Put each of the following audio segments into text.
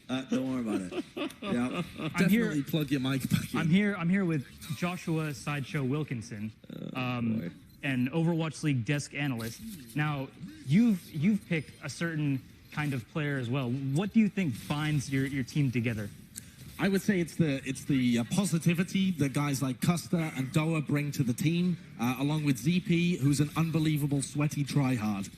So, don't worry about it. Yeah. Definitely plug your mic back in. I'm here with Joshua Sideshow Wilkinson, an Overwatch League desk analyst. Now, you've picked a certain kind of player as well. What do you think binds your team together? I would say it's the positivity that guys like Custer and Doa bring to the team, along with ZP, who's an unbelievable sweaty tryhard.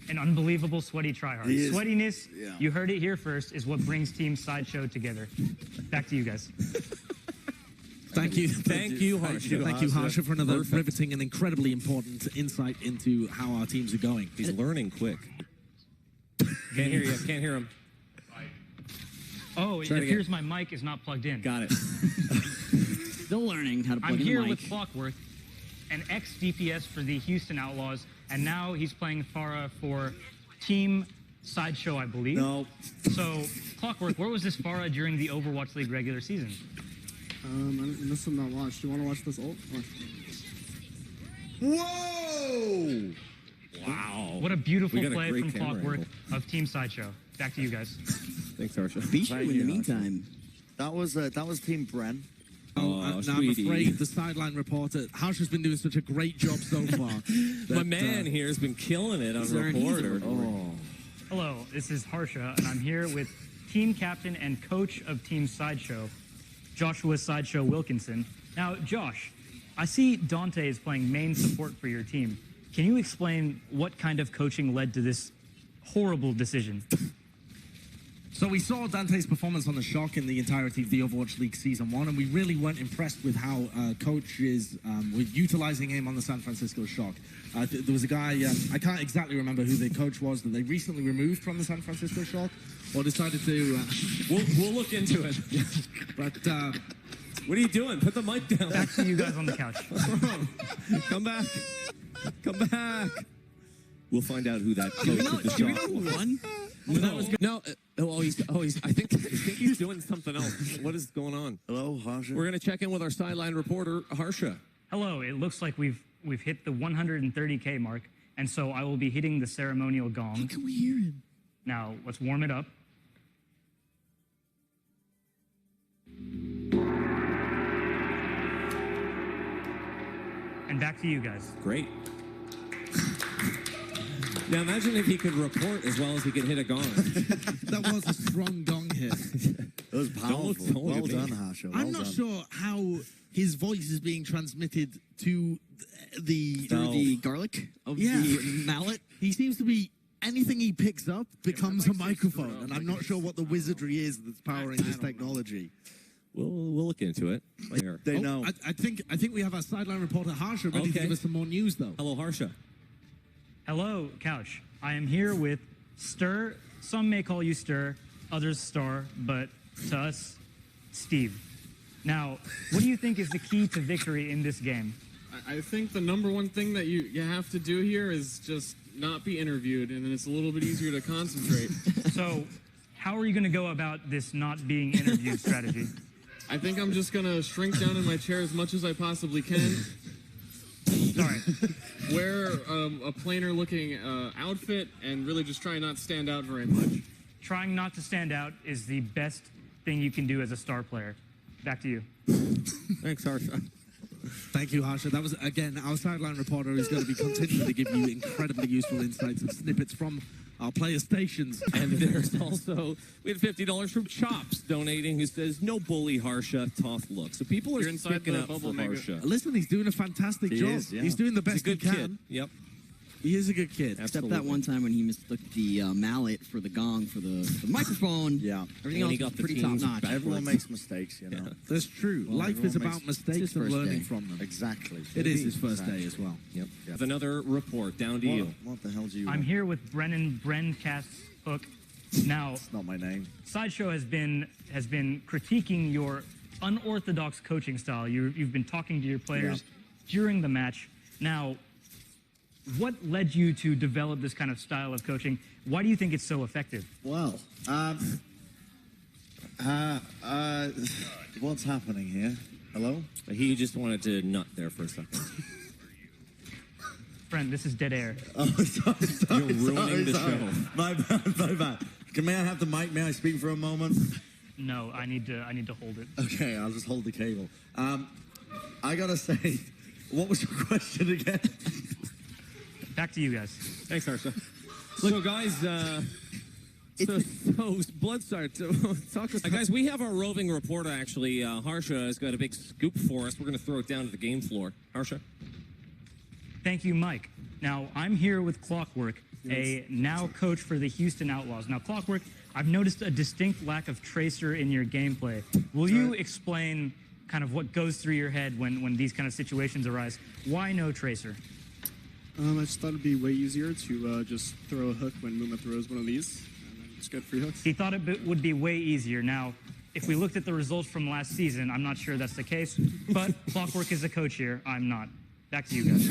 An unbelievable sweaty tryhard. Sweatiness, you heard it here first, is what brings Team Sideshow together. Back to you guys. Thank you, Harsha. Thank you, Harsha, for another riveting and incredibly important insight into how our teams are going. He's learning quick. Can't hear you. Can't hear him. Oh, it appears my mic is not plugged in. Got it. Still learning how to plug in the mic. I'm here with Clockwork, an ex-DPS for the Houston Outlaws, and now he's playing Farah for Team Sideshow, I believe. No. So, Clockwork, where was this Farah during the Overwatch League regular season? I must have not watched. Do you want to watch this ult? Whoa! Wow. What a beautiful play from Clockwork of Team Sideshow. Back to you guys. Thanks, Harsha. Bishu in the meantime. That was Team Bren. Now I'm afraid the sideline reporter, Harsha's been doing such a great job so far. My man here has been killing it on reporter. Hello, this is Harsha, and I'm here with team captain and coach of Team Sideshow, Joshua Sideshow Wilkinson. Now, Josh, I see Dante is playing main support for your team. Can you explain what kind of coaching led to this horrible decision? So we saw Dante's performance on the Shock in the entirety of the Overwatch League Season 1, and we really weren't impressed with how coaches were utilizing him on the San Francisco Shock. There was a guy, I can't exactly remember who the coach was, that they recently removed from the San Francisco Shock, or decided to... We'll look into it. But... what are you doing? Put the mic down. Back to you guys on the couch. Come back. Come back. We'll find out who that coach of the Shock was. I think he's doing something else. What is going on? Hello, Harsha. We're going to check in with our sideline reporter, Harsha. Hello, it looks like we've hit the 130K mark, and so I will be hitting the ceremonial gong. How can we hear him? Now, let's warm it up. And back to you guys. Great. Now imagine if he could report as well as he could hit a gong. That was a strong gong hit. It was powerful. Well done, Harsha. I'm not sure how his voice is being transmitted to the garlic of the mallet. He seems to be, anything he picks up becomes a microphone, and I'm not sure what the wizardry is that's powering this technology. We'll look into it. They know. I think we have our sideline reporter Harsha ready to give us some more news, though. Hello, Harsha. Hello, Couch. I am here with Stir. Some may call you Stir, others Star, but to us, Steve. Now, what do you think is the key to victory in this game? I think the number one thing that you have to do here is just not be interviewed, and then it's a little bit easier to concentrate. So, how are you going to go about this not being interviewed strategy? I think I'm just going to shrink down in my chair as much as I possibly can. Sorry. Wear a plainer-looking outfit and really just try not to stand out very much. Trying not to stand out is the best thing you can do as a star player. Back to you. Thanks, Harsha. Thank you, Harsha. That was, again, our sideline reporter is going to be continuing to give you incredibly useful insights and snippets from our player stations. And there's also, we had $50 from Chops donating, who says, no bully, Harsha, tough look. So people are picking up for Harsha. Listen, he's doing a fantastic job. Is, yeah. He's doing the best He's a good he can. kid. Yep. He is a good kid. Except that one time when he mistook the mallet for the gong for the microphone. Yeah. Everything else was pretty top notch. Everyone makes mistakes, you know. Yeah. That's true. Well, Life is about mistakes and learning from them. Exactly. It is his first day as well. Yep. Another report, down to you. What the hell do you I'm want? here with Bren Casts Hook. Now, It's not my name. Sideshow has been critiquing your unorthodox coaching style. You've been talking to your players during the match. Now, what led you to develop this kind of style of coaching? Why do you think it's so effective? Well, what's happening here? Hello? He just wanted to nut there for a second. Friend, this is dead air. Oh, sorry. You're ruining the show. My bad. May I have the mic? May I speak for a moment? No, I need to hold it. Okay, I'll just hold the cable. I gotta say, what was your question again? Back to you guys. Thanks, Harsha. So, guys, so Bloodstar, talk to us. Guys, we have our roving reporter, actually. Harsha has got a big scoop for us. We're going to throw it down to the game floor. Harsha? Thank you, Mike. Now, I'm here with Clockwork, a now coach for the Houston Outlaws. Now, Clockwork, I've noticed a distinct lack of Tracer in your gameplay. Will you explain kind of what goes through your head when these kind of situations arise? Why no Tracer? I just thought it'd be way easier to just throw a hook when Muma throws one of these, and then just get free hooks. He thought it would be way easier. Now, if we looked at the results from last season, I'm not sure that's the case, but Clockwork is a coach here. I'm not. Back to you guys.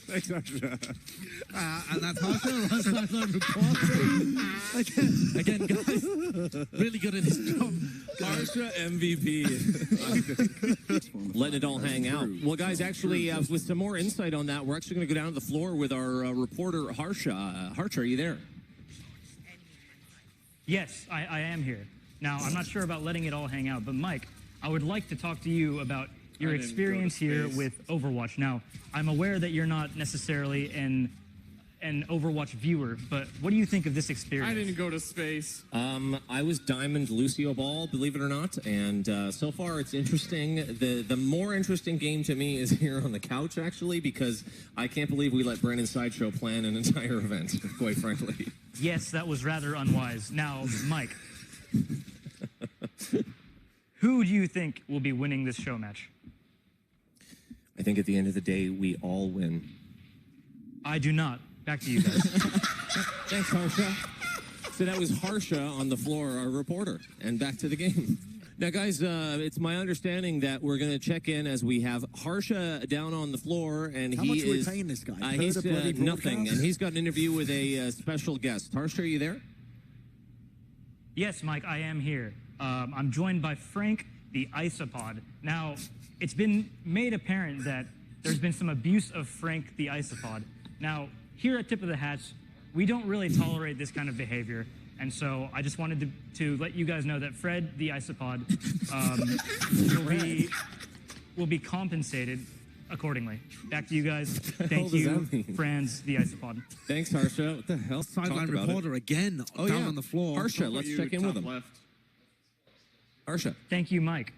Thanks, Harsha. And that's Harsha, last time I reported. Again, guys, really good at his job. Harsha MVP. Letting it all hang out. Well, guys, actually, with some more insight on that, we're actually going to go down to the floor with our reporter, Harsha. Harsha, are you there? Yes, I am here. Now, I'm not sure about letting it all hang out, but Mike, I would like to talk to you about your experience here with Overwatch. Now, I'm aware that you're not necessarily an Overwatch viewer, but what do you think of this experience? I didn't go to space. I was Diamond Lucio Ball, believe it or not, and so far it's interesting. The more interesting game to me is here on the couch, actually, because I can't believe we let Brandon Sideshow plan an entire event, quite frankly. Yes, that was rather unwise. Now, Mike, who do you think will be winning this show match? I think at the end of the day, we all win. I do not. Back to you guys. Thanks, Harsha. So that was Harsha on the floor, our reporter. And back to the game. Now, guys, it's my understanding that we're going to check in as we have Harsha down on the floor, and How he much are we is paying this guy? he's Per the bloody nothing, broadcast? and he's got an interview with a special guest. Harsha, are you there? Yes, Mike, I am here. I'm joined by Frank, the Isopod. Now, it's been made apparent that there's been some abuse of Frank, the Isopod. Now, here at Tip of the Hats, we don't really tolerate this kind of behavior. And so I just wanted to let you guys know that Fred, the Isopod, will be compensated accordingly. Back to you guys. Thank you, Franz, the Isopod. Thanks, Harsha. What the hell? Sideline reporter again, down on the floor. Harsha, let's check in with him. Left. Harsha. Thank you, Mike.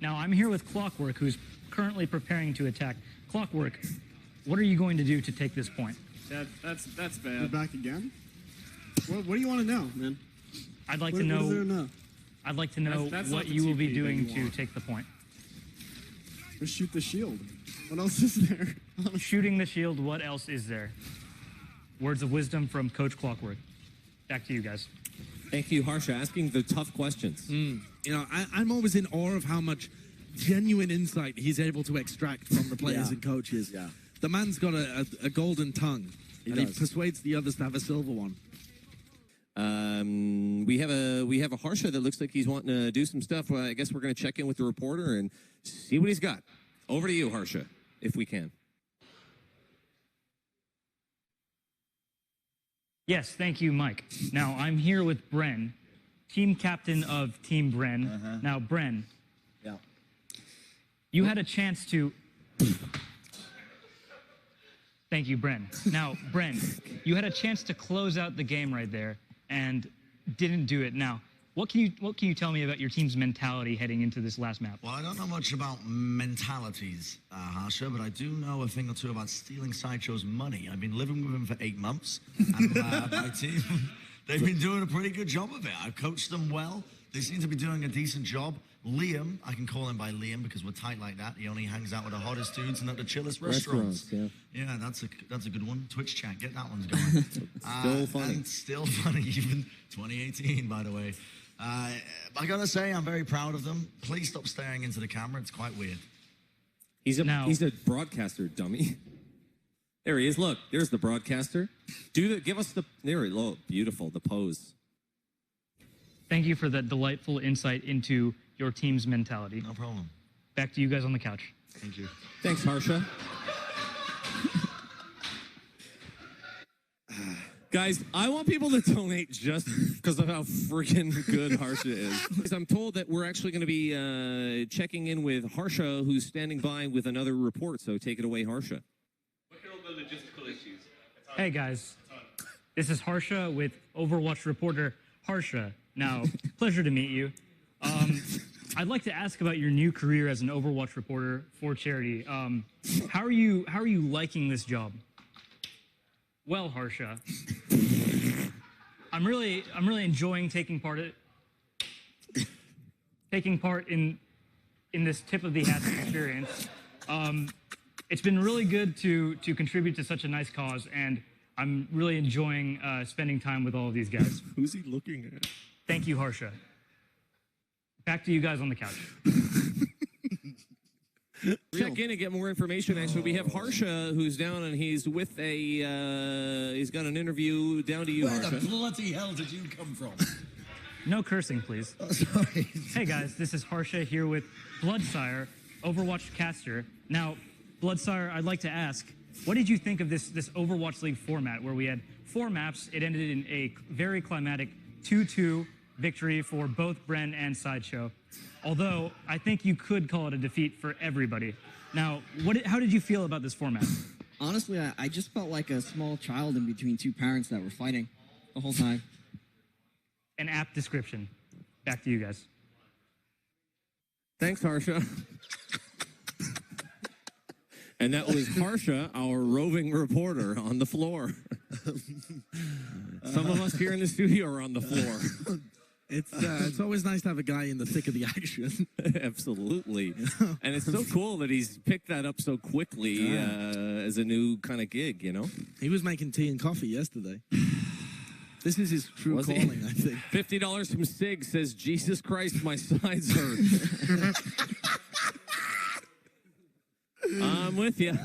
Now, I'm here with Clockwork, who's currently preparing to attack. Clockwork, what are you going to do to take this point? That's We're bad. back again? What do you want to know, man? I'd like What to is there know. to know? I'd like to know That's what not the you will be TP that doing you to want. take the point. Just shoot the shield. What else is there? Shooting the shield. What else is there? Words of wisdom from Coach Clockwork. Back to you guys. Thank you, Harsha, asking the tough questions. You know, I'm always in awe of how much genuine insight he's able to extract from the players Yeah. and coaches. Yeah. The man's got a golden tongue, and he does. persuades the others to have a silver one. We have a Harsha that looks like he's wanting to do some stuff. I guess we're going to check in with the reporter and see what he's got. Over to you, Harsha, if we can. Yes, thank you, Mike. Now, I'm here with Bren, team captain of Team Bren. Now, Bren, Yeah. you had a chance to... Thank you, Bren. Now, Bren, you had a chance to close out the game right there and didn't do it. Now, what can you tell me about your team's mentality heading into this last map? Well, I don't know much about mentalities, Harsha, but I do know a thing or two about stealing Sideshow's money. I've been living with him for 8 months, and my team, they've been doing a pretty good job of it. I've coached them well. They seem to be doing a decent job. Liam, I can call him by Liam because we're tight like that. He only hangs out with the hottest dudes and at the chillest restaurants. Yeah, that's a good one. Twitch chat, get that one going. Still funny. And still funny, even 2018, by the way. I gotta say, I'm very proud of them. Please stop staring into the camera. It's quite weird. He's a broadcaster, dummy. There he is. Look, there's the broadcaster. Give us the beautiful, the pose. Thank you for that delightful insight into your team's mentality. No problem. Back to you guys on the couch. Thank you. Thanks, Harsha. Guys, I want people to donate just because of how freaking good Harsha is. I'm told that we're actually going to be checking in with Harsha, who's standing by with another report. So take it away, Harsha. Look at all the logistical issues. Hey guys, this is Harsha with Overwatch reporter Harsha. Now, pleasure to meet you. I'd like to ask about your new career as an Overwatch reporter for charity. How are you liking this job? Well, Harsha, I'm really enjoying taking part in this tip of the hat experience. It's been really good to contribute to such a nice cause, and I'm really enjoying spending time with all of these guys. Who's he looking at? Thank you, Harsha. Back to you guys on the couch. Check in and get more information. Actually, we have Harsha, who's down, and he's with he's got an interview down to you, Where Harsha. the bloody hell did you come from? No cursing, please. Oh, sorry. Hey guys, this is Harsha here with Bloodsire, Overwatch caster. Now, Bloodsire, I'd like to ask, what did you think of this Overwatch League format where we had 4 maps? It ended in a very climatic 2-2 victory for both Bren and Sideshow. Although, I think you could call it a defeat for everybody. Now, how did you feel about this format? Honestly, I just felt like a small child in between 2 parents that were fighting the whole time. An apt description. Back to you guys. Thanks, Harsha. And that was Harsha, our roving reporter on the floor. Some of us here in the studio are on the floor. It's always nice to have a guy in the thick of the action. Absolutely. And it's so cool that he's picked that up so quickly as a new kind of gig, you know? He was making tea and coffee yesterday. This is his true Was he? calling, I think. $50 from Sig says, Jesus Christ, my sides hurt. I'm with you.